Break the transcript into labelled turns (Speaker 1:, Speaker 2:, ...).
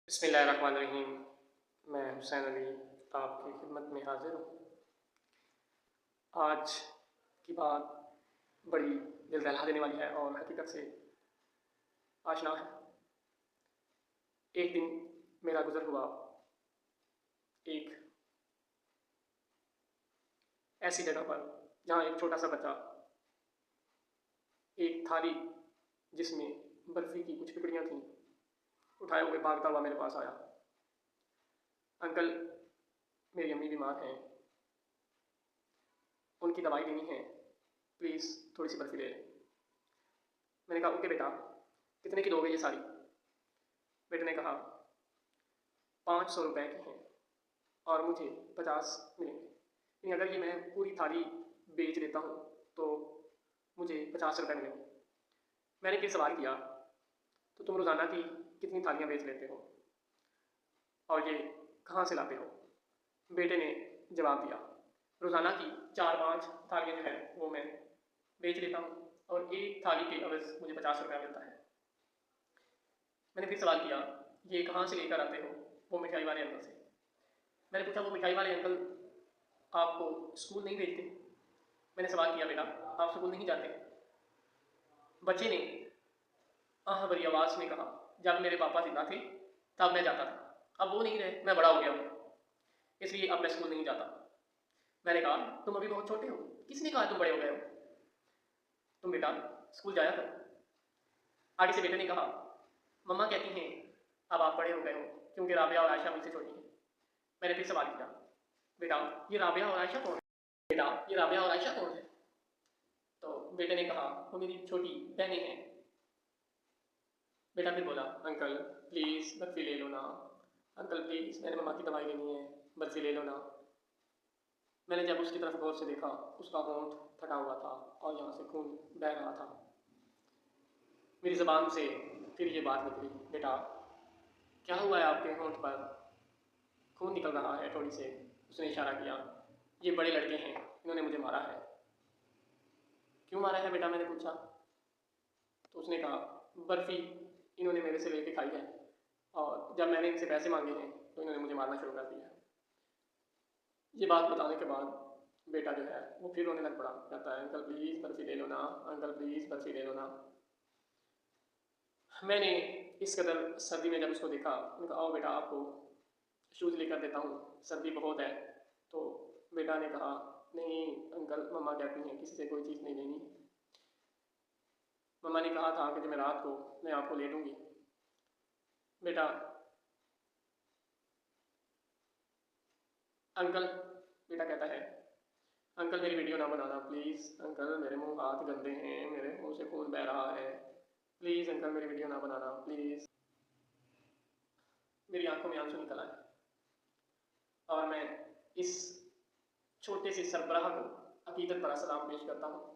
Speaker 1: बिस्मिल्लाहिर्रहमानिर्रहीम। मैं हुसैन अली आपकी खिदमत में हाज़िर हूँ। आज की बात बड़ी दिल दहला देने वाली है और हकीकत से आशना है। एक दिन मेरा गुज़र हुआ एक ऐसी जगह पर जहाँ एक छोटा सा बच्चा एक थाली जिसमें बर्फ़ी की कुछ टुकड़ियाँ थीं उठाए हुए भागता हुआ मेरे पास आया। अंकल, मेरी अम्मी बीमार हैं, उनकी दवाई लेनी है, प्लीज़ थोड़ी सी बर्फ़ी ले लें। मैंने कहा ओके बेटा, कितने की दोगे ये सारी? बेटे ने कहा 500 रुपये की हैं और मुझे 50 मिलेंगे। यानी अगर ये मैं पूरी थाली बेच देता हूँ तो मुझे 50 रुपये मिलेंगे। मैंने फिर सवाल किया, तो तुम रोज़ाना की कितनी थालियाँ बेच लेते हो और ये कहाँ से लाते हो? बेटे ने जवाब दिया, रोज़ाना की 4-5 थालियाँ जो है वो मैं बेच लेता हूँ और एक थाली के अवज़ मुझे 50 रुपया मिलता है। मैंने फिर सवाल किया, ये कहाँ से लेकर आते हो? वो मिठाई वाले अंकल से। मैंने पूछा, वो मिठाई वाले अंकल आपको स्कूल नहीं भेजते? मैंने सवाल किया, बेटा आप स्कूल नहीं जाते? बच्चे ने आह भरी आवाज़ में कहा, जब मेरे पापा जिंदा थे तब मैं जाता था, अब वो नहीं रहे, मैं बड़ा हो गया हूँ, इसलिए अब मैं स्कूल नहीं जाता। मैंने कहा, तुम अभी बहुत छोटे हो, किसने कहा तुम बड़े हो गए हो? तुम बेटा स्कूल जाया करो। आगे से बेटे ने कहा, मम्मा कहती हैं अब आप बड़े हो गए हो क्योंकि राबिया और आयशा मुझसे छोटी हैं। मैंने फिर सवाल किया, बेटा ये राबिया और आयशा कौन है? बेटा ये राबिया और आयशा कौन है? तो बेटे ने कहा, वो मेरी छोटी बहनें हैं। बेटा फिर बोला, अंकल प्लीज़ बर्फ़ी ले लो ना, अंकल प्लीज़ मैंने मम्मा की दवाई लेनी है, बर्फ़ी ले लो ना। मैंने जब उसकी तरफ गौर से देखा, उसका होंठ फटा हुआ था और यहाँ से खून बह रहा था। मेरी ज़बान से फिर ये बात निकली, बेटा क्या हुआ है आपके होंठ पर? खून निकल रहा है थोड़ी से। उसने इशारा किया, ये बड़े लड़के हैं, इन्होंने मुझे मारा है। क्यों मारा है बेटा? मैंने पूछा। तो उसने कहा, बर्फ़ी इन्होंने मेरे से लेके खाई है और जब मैंने इनसे पैसे मांगे हैं तो इन्होंने मुझे मारना शुरू कर दिया। ये बात बताने के बाद बेटा जो है वो फिर रोने लग पड़ा, कहता है, अंकल प्लीज़ बर्फ़ी ले लो ना, अंकल प्लीज़ बर्फ़ी ले लो ना। मैंने इस कदर सर्दी में जब उसको देखा, मैंने कहा, आओ बेटा आपको शूज़ लेकर देता हूँ, सर्दी बहुत है। तो बेटा ने कहा, नहीं अंकल, मम्मा कहती हैं किसी से कोई चीज़ नहीं लेनी। मम्मा ने कहा था कि जमेरात को मैं आपको ले लूँगी। बेटा अंकल, बेटा कहता है, अंकल मेरी वीडियो ना बनाना प्लीज़, अंकल मेरे मुंह हाथ गंदे हैं, मेरे मुंह से खून बह रहा है, प्लीज़ अंकल मेरी वीडियो ना बनाना प्लीज़। मेरी आंखों में आंसू निकल आए और मैं इस छोटे से सरबराह को अकीदत पर सलाम पेश करता हूँ।